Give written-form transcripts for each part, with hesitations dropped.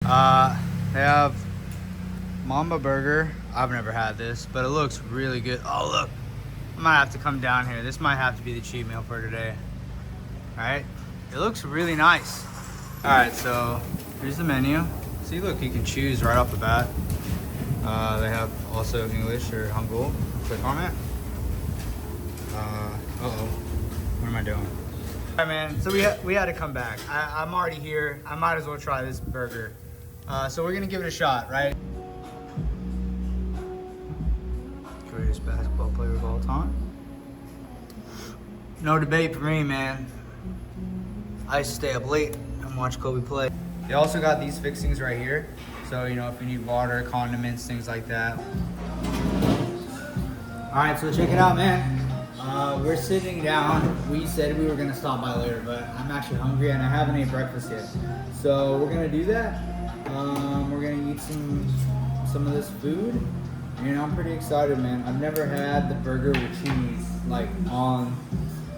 They have MAMBA Burger. I've never had this, but it looks really good. Oh, look. I might have to come down here. This might have to be the cheat meal for today. All right. It looks really nice. All right, so here's the menu. See, look, you can choose right off the bat. They have also English or Hangul. Click on it. Uh-oh. What am I doing? All right, man. So we had to come back. I'm already here. I might as well try this burger. So we're gonna give it a shot, right? Greatest basketball player of all time. No debate for me, man. I used to stay up late and watch Kobe play. They also got these fixings right here. So, you know, if you need water, condiments, things like that. All right, so check it out, man. We're sitting down. We said we were gonna stop by later, but I'm actually hungry and I haven't ate breakfast yet. So we're gonna do that. We're gonna eat some of this food. And I'm pretty excited, man. I've never had the burger with cheese, like, on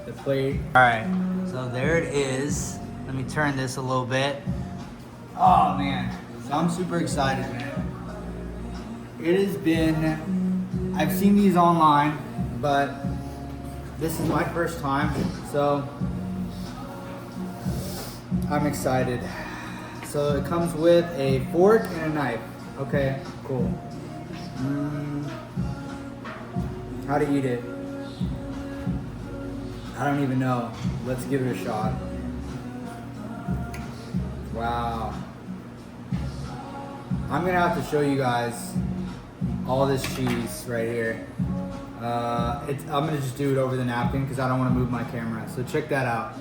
the plate. All right, so there it is. Let me turn this a little bit. Oh, man. So I'm super excited, man. It has been, I've seen these online, but this is my first time, so I'm excited. So it comes with a fork and a knife. Okay, cool. How to eat it? I don't even know. Let's give it a shot. Wow. I'm gonna have to show you guys all this cheese right here. I'm gonna just do it over the napkin because I don't want to move my camera. So check that out.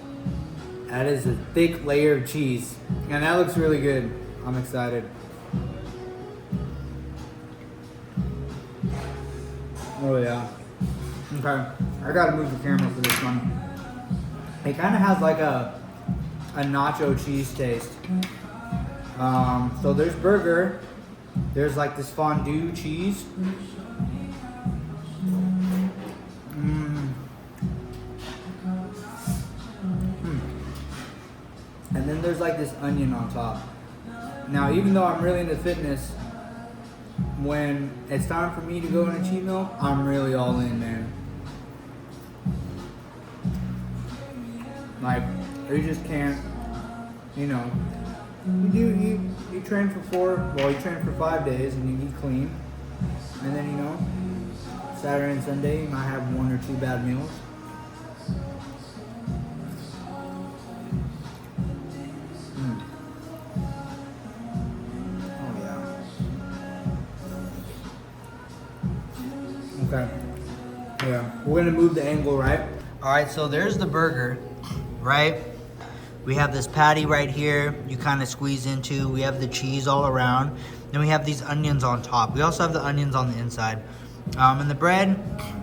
That is a thick layer of cheese, and that looks really good. I'm excited. Oh yeah. Okay. I gotta move the camera for this one. It kind of has like a nacho cheese taste. So there's burger. There's like this fondue cheese. And then there's like this onion on top. Now, even though I'm really into fitness, when it's time for me to go in a cheat meal, I'm really all in, man. Like, you just can't, you know, you train for you train for 5 days and you eat clean. And then, you know, Saturday and Sunday, you might have 1 or 2 bad meals. Okay. Yeah. We're gonna move the angle, right? All right, so there's the burger, right? We have this patty right here you kind of squeeze into. We have the cheese all around. Then we have these onions on top. We also have the onions on the inside. And the bread,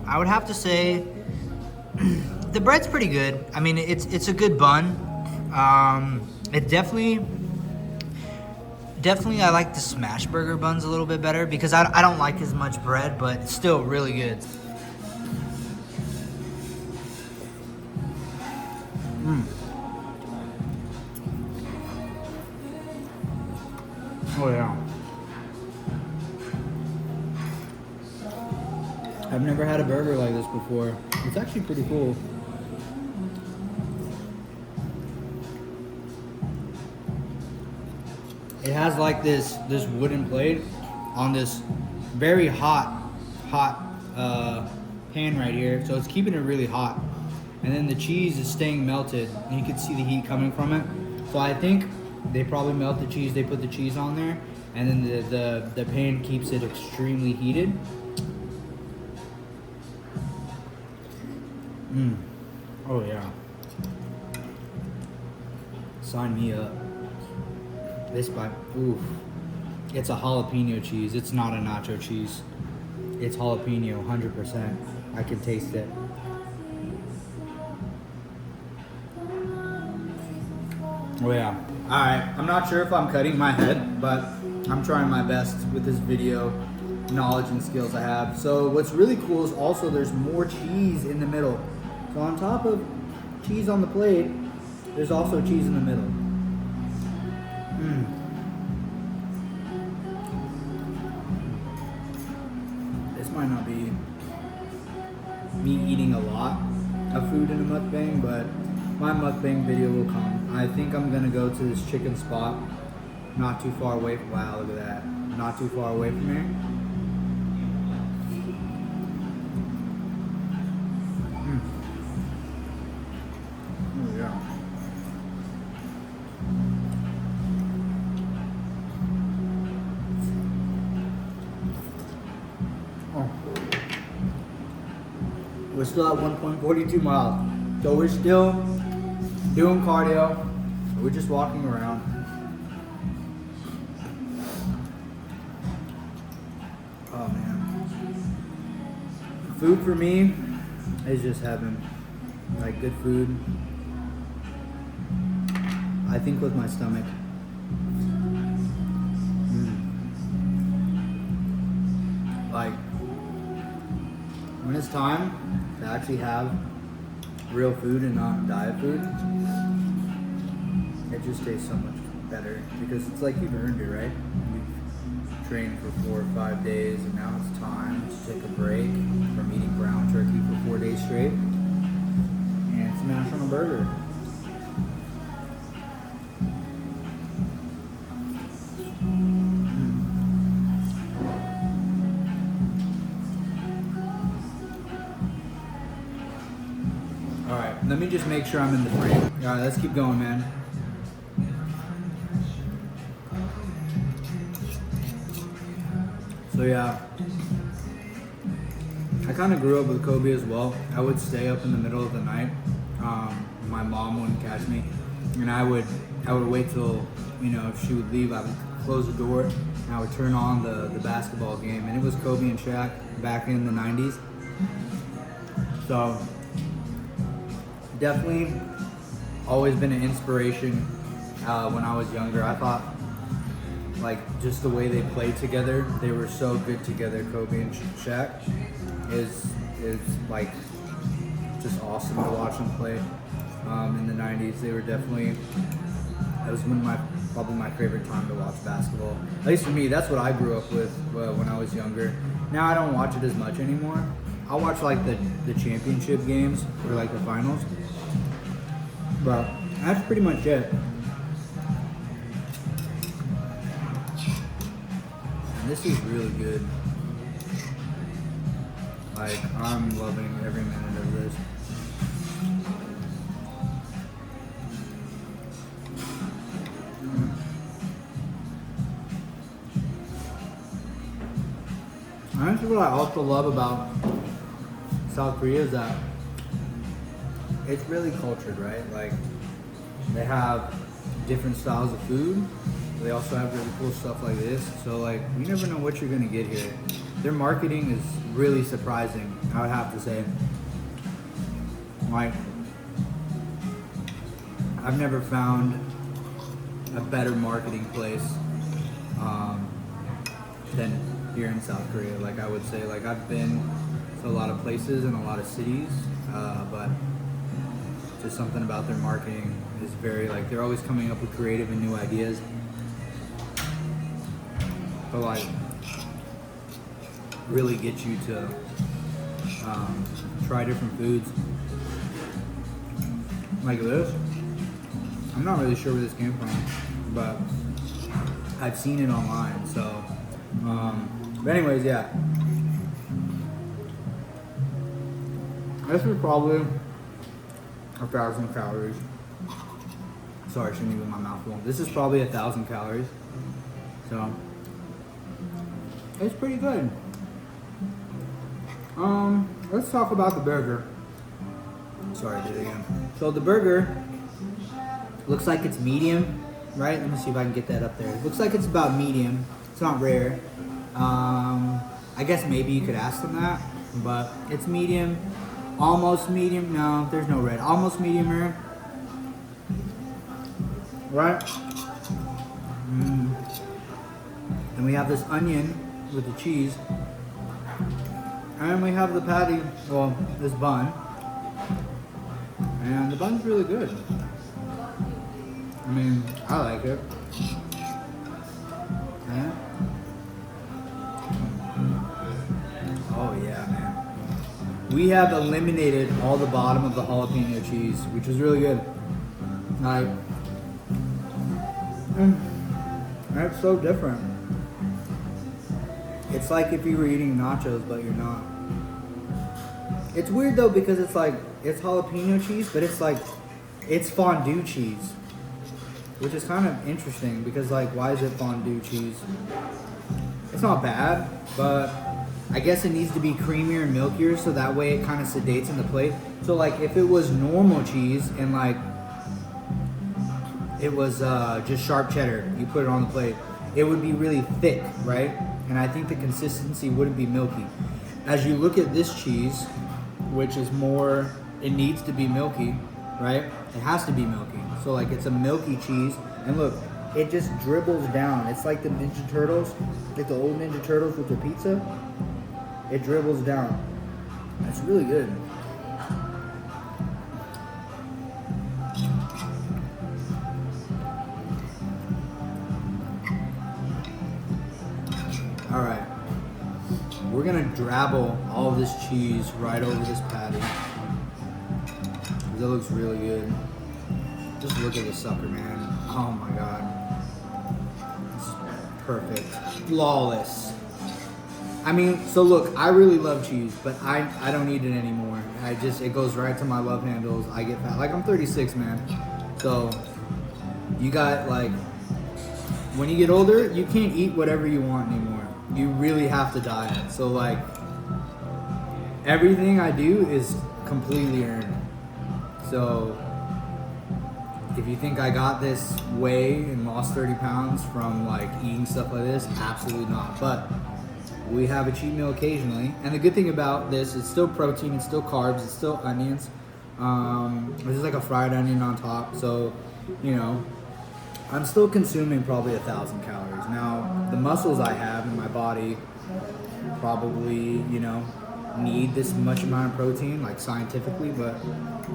I would have to say, the bread's pretty good. I mean, it's a good bun. It definitely I like the smash burger buns a little bit better because I don't like as much bread, but it's still really good. Oh yeah. I've never had a burger like this before. It's actually pretty cool. It has like this wooden plate on this very hot pan right here, so it's keeping it really hot. And then the cheese is staying melted, and you can see the heat coming from it. So I think they probably melt the cheese. They put the cheese on there, and then the pan keeps it extremely heated. Oh yeah. Sign me up. This bite, oof. It's a jalapeno cheese. It's not a nacho cheese. It's jalapeno, 100%. I can taste it. Oh yeah. Alright, I'm not sure if I'm cutting my head, but I'm trying my best with this video knowledge and skills I have. So what's really cool is also there's more cheese in the middle. So on top of cheese on the plate, there's also cheese in the middle. might not be me eating a lot of food in a mukbang, but my mukbang video will come. I think I'm gonna go to this chicken spot, not too far away from, wow, look at that. Not too far away from here. Oh yeah. Oh. We're still at 1.42 miles. So we're still doing cardio. We're just walking around. Oh man. Food for me is just heaven. Like good food. I think with my stomach. Like when it's time to actually have real food and not diet food, it just tastes so much better because it's like you've earned it, right? You've trained for 4 or 5 days and now it's time to take a break from eating brown turkey for 4 days straight and smash on a burger. Alright, let me just make sure I'm in the frame. Alright, let's keep going, man. So yeah, I kind of grew up with Kobe as well. I would stay up in the middle of the night. My mom wouldn't catch me, and I would wait till, you know, if she would leave, I would close the door and I would turn on the basketball game, and it was Kobe and Shaq back in the 90s. So definitely always been an inspiration when I was younger. I thought like just the way they played together, they were so good together. Kobe and Shaq is like just awesome to watch them play. In the 90s, they were definitely, that was probably my favorite time to watch basketball. At least for me, that's what I grew up with when I was younger. Now I don't watch it as much anymore. I'll watch like the championship games or like the finals. But that's pretty much it. And this is really good. Like, I'm loving every minute of this. Honestly, what I also love about South Korea is that it's really cultured, right? Like, they have different styles of food. They also have really cool stuff like this. So, like, you never know what you're gonna get here. Their marketing is really surprising, I would have to say. Like, I've never found a better marketing place than here in South Korea. Like, I would say, like, I've been to a lot of places and a lot of cities, but just something about their marketing is very, like, they're always coming up with creative and new ideas. But like, really get you to try different foods. Like this. I'm not really sure where this came from, but I've seen it online, so but anyways, yeah. This is probably 1,000 calories. Sorry, I shouldn't even my mouth full. This is probably 1,000 calories. So it's pretty good. Let's talk about the burger. Sorry, I did it again. So the burger looks like it's medium, right? Let me see if I can get that up there. It looks like it's about medium. It's not rare. I guess maybe you could ask them that, but it's medium, almost medium. No, there's no red. Almost medium rare, right? And we have this onion with the cheese, and we have the patty, well, this bun, and the bun's really good. I mean, I like it. Yeah. Oh we have eliminated all the bottom of the jalapeno cheese, which is really good. Like, that's so different. It's like if you were eating nachos, but you're not. It's weird though because it's like, it's jalapeno cheese, but it's like, it's fondue cheese. Which is kind of interesting because like, why is it fondue cheese? It's not bad, but I guess it needs to be creamier and milkier so that way it kind of sedates in the plate. So like if it was normal cheese and like it was just sharp cheddar, you put it on the plate, it would be really thick, right? And I think the consistency wouldn't be milky. As you look at this cheese, which is more, it needs to be milky, right? It has to be milky. So like it's a milky cheese, and look, it just dribbles down. It's like the Ninja Turtles, like the old Ninja Turtles with the pizza. It dribbles down. That's really good. All right, we're gonna drabble all of this cheese right over this patty. That looks really good. Just look at this sucker, man. Oh my God. It's perfect. Flawless. I mean, so look, I really love cheese, but I don't eat it anymore. It goes right to my love handles. I get fat. Like, I'm 36, man. So, you got, like, when you get older, you can't eat whatever you want anymore. You really have to diet. So, like, everything I do is completely earned. So, if you think I got this way and lost 30 pounds from like eating stuff like this, absolutely not. But we have a cheat meal occasionally. And the good thing about this, it's still protein, it's still carbs, it's still onions. This is like a fried onion on top. So, you know, I'm still consuming probably 1,000 calories. Now, the muscles I have in my body probably, you know, need this much amount of protein, like scientifically, but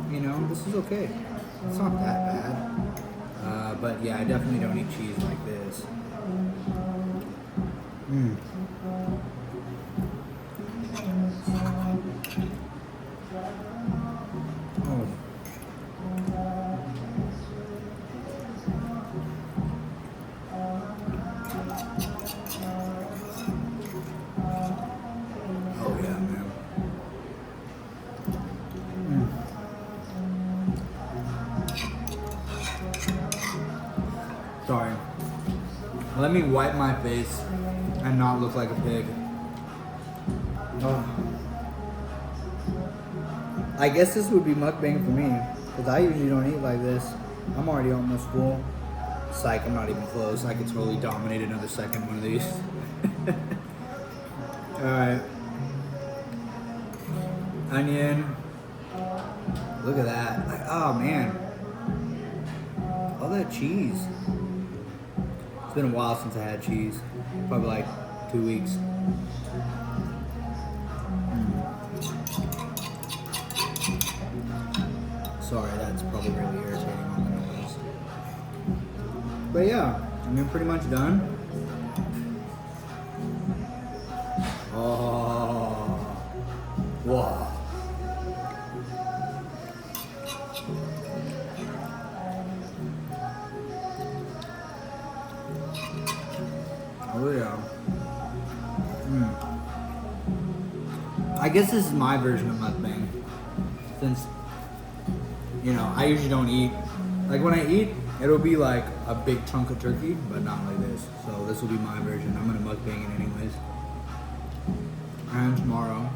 you know, this is okay. It's not that bad. But yeah, I definitely don't eat cheese like this. Oh. Oh yeah, man. Sorry. Let me wipe my face and not look like a pig. Oh. I guess this would be mukbang for me, because I usually don't eat like this. I'm already almost full. Psych, I'm not even close. I could totally dominate another second one of these. Alright. Onion. Look at that. Like, oh man. All that cheese. It's been a while since I had cheese. Probably like 2 weeks. Sorry, that's probably really irritating on the nose. But yeah, I mean, pretty much done. Oh, wow. Oh yeah. I guess this is my version of mukbang, since, you know, I usually don't eat, like when I eat, it'll be like a big chunk of turkey, but not like this. So this will be my version. I'm gonna mukbang it anyways. And tomorrow,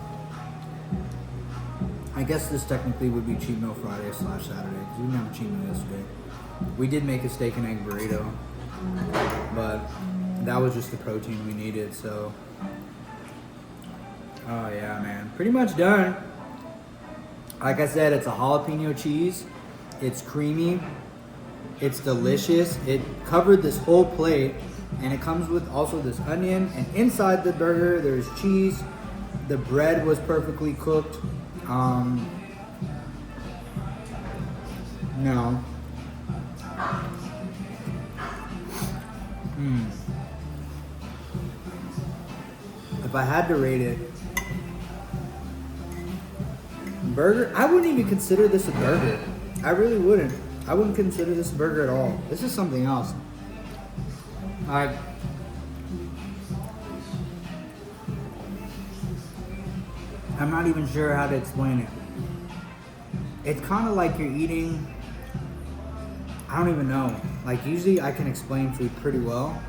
I guess this technically would be cheat meal Friday / Saturday, because we didn't have a cheat meal yesterday. We did make a steak and egg burrito, but that was just the protein we needed, so. Oh yeah, man, pretty much done. Like I said, it's a jalapeno cheese. It's creamy. It's delicious. It covered this whole plate, and it comes with also this onion, and inside the burger there's cheese. The bread was perfectly cooked. No. If I had to rate it, Burger? I wouldn't even consider this a burger. I really wouldn't. I wouldn't consider this a burger at all. This is something else. Like, I'm not even sure how to explain it. It's kind of like you're eating, I don't even know. Like, usually I can explain food pretty well.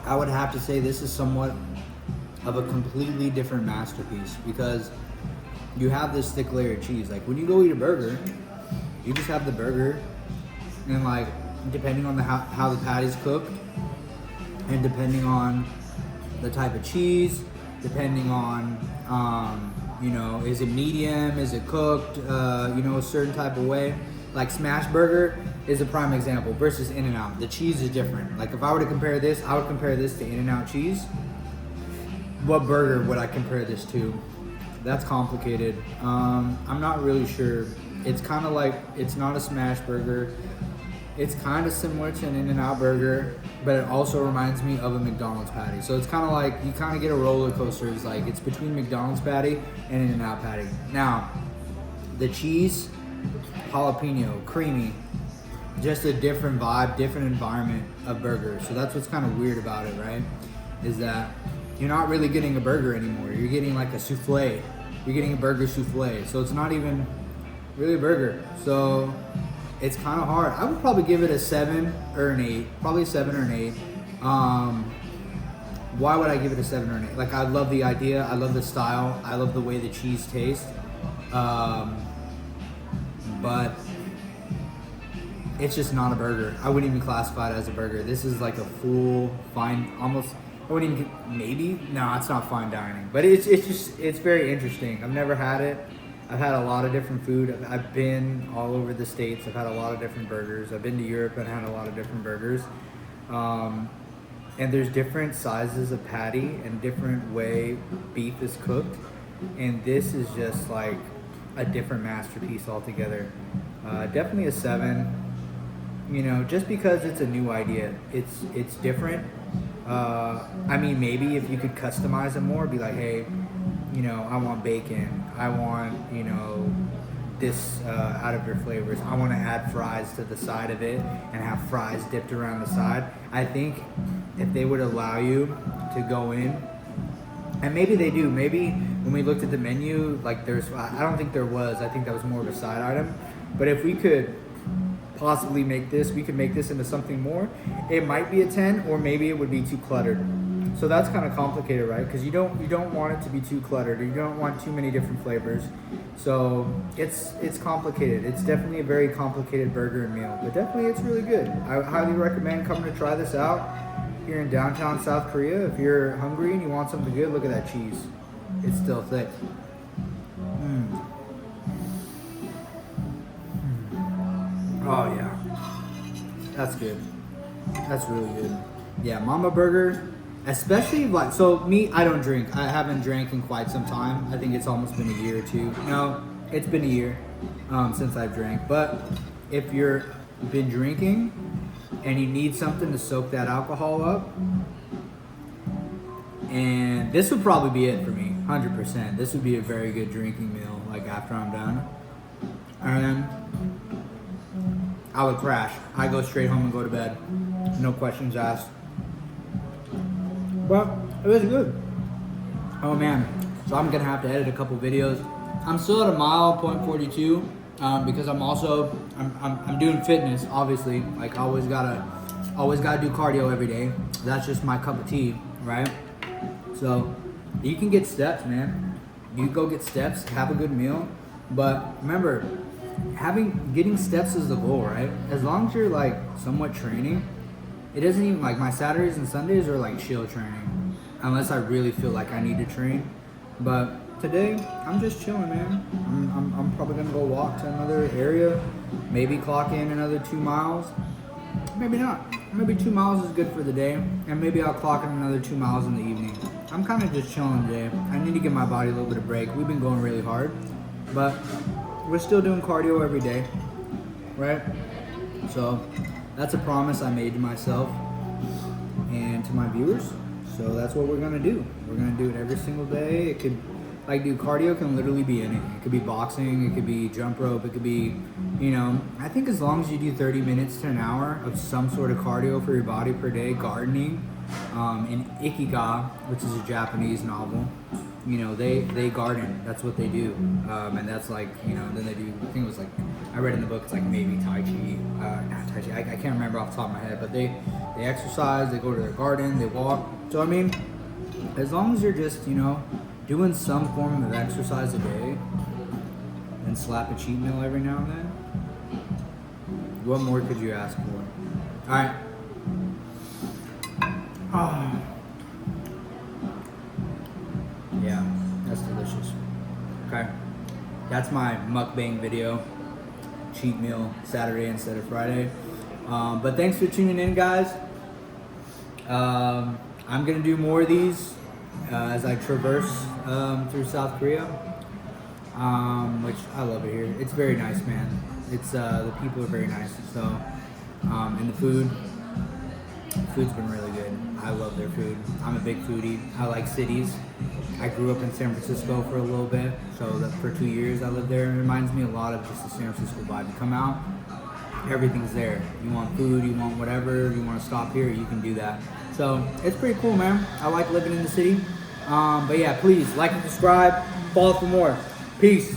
I would have to say this is somewhat of a completely different masterpiece, because you have this thick layer of cheese. Like, when you go eat a burger, you just have the burger, and like, depending on how the patty's cooked, and depending on the type of cheese, depending on, you know, is it medium, is it cooked, you know, a certain type of way. Like, smash burger is a prime example versus In-N-Out. The cheese is different. Like, if I were to compare this, I would compare this to In-N-Out cheese. What burger would I compare this to? That's complicated. I'm not really sure. It's kind of like, it's not a smash burger. It's kind of similar to an In-N-Out burger, but it also reminds me of a McDonald's patty. So it's kind of like, you kind of get a roller coaster. It's like, it's between McDonald's patty and In-N-Out patty. Now, the cheese, jalapeno, creamy, just a different vibe, different environment of burger. So that's what's kind of weird about it, right? Is that you're not really getting a burger anymore. You're getting like a souffle. You're getting a burger souffle. So it's not even really a burger. So it's kind of hard. I would probably give it a 7 or an 8. Probably a 7 or an 8. Why would I give it a 7 or an 8? Like, I love the idea. I love the style. I love the way the cheese tastes. But it's just not a burger. I wouldn't even classify it as a burger. This is like a full fine, almost, I wouldn't even, maybe? No, it's not fine dining. But it's very interesting. I've never had it. I've had a lot of different food. I've been all over the States. I've had a lot of different burgers. I've been to Europe and had a lot of different burgers. And there's different sizes of patty and different way beef is cooked. And this is just like a different masterpiece altogether. Definitely a 7. You know, just because it's a new idea. It's different. I mean, maybe if you could customize it more, be like, hey, you know, I want bacon. I want, you know, this out of your flavors. I want to add fries to the side of it and have fries dipped around the side. I think if they would allow you to go in, and maybe they do. Maybe when we looked at the menu, like I don't think there was. I think that was more of a side item. But if we could possibly make this, we could make this into something more. It might be a 10, or maybe it would be too cluttered. So that's kind of complicated, right? Because you don't want it to be too cluttered. You don't want too many different flavors. So it's complicated. It's definitely a very complicated burger and meal, but definitely it's really good. I highly recommend coming to try this out here in downtown South Korea. If you're hungry and you want something good, look at that cheese. It's still thick. Oh yeah, that's good. That's really good. Yeah, MAMBA Burger, especially like, so me, I don't drink. I haven't drank in quite some time. I think it's almost been a year or two. No, it's been a year since I've drank. But if you're been drinking and you need something to soak that alcohol up, and this would probably be it for me, 100%. This would be a very good drinking meal, like after I'm done. And I would crash. I go straight home and go to bed. No questions asked. But it was good. Oh man. So I'm gonna have to edit a couple videos. I'm still at a mile, 0.42, because I'm doing fitness, obviously. Like, I always gotta do cardio every day. That's just my cup of tea, right? So you can get steps, man. You go get steps, have a good meal. But remember, getting steps is the goal, right? As long as you're like somewhat training, it doesn't even, like, my Saturdays and Sundays are like chill training, unless I really feel like I need to train. But today I'm just chilling, man. I'm probably gonna go walk to another area, maybe clock in another 2 miles, maybe not. Maybe 2 miles is good for the day, and maybe I'll clock in another 2 miles in the evening. I'm kind of just chilling today. I need to give my body a little bit of break. We've been going really hard, but we're still doing cardio every day, right? So that's a promise I made to myself and to my viewers. So that's what we're gonna do. We're gonna do it every single day. It could, like, dude, cardio can literally be anything. It could be boxing, it could be jump rope, it could be, you know, I think as long as you do 30 minutes to an hour of some sort of cardio for your body per day, gardening, in Ikiga, which is a Japanese novel, you know, they garden. That's what they do. And that's like, you know, then they do, I think it was like, I read in the book, it's like maybe Tai Chi, not Tai Chi, I can't remember off the top of my head, but they exercise, they go to their garden, they walk. So, I mean, as long as you're just, you know, doing some form of exercise a day and slap a cheat meal every now and then, what more could you ask for? All right. Oh. Yeah, that's delicious. Okay, that's my mukbang video. Cheat meal Saturday instead of Friday. But thanks for tuning in, guys. I'm gonna do more of these as I traverse through South Korea, which I love it here. It's very nice, man. It's the people are very nice. So, and the food's been really good. I love their food. I'm a big foodie. I like cities. I grew up in San Francisco for a little bit, so that for 2 years I lived there. It reminds me a lot of just the San Francisco vibe. You come out, everything's there. You want food, you want whatever, you want to stop here, you can do that. So it's pretty cool, man. I like living in the city. But yeah, please like and subscribe, follow for more. Peace.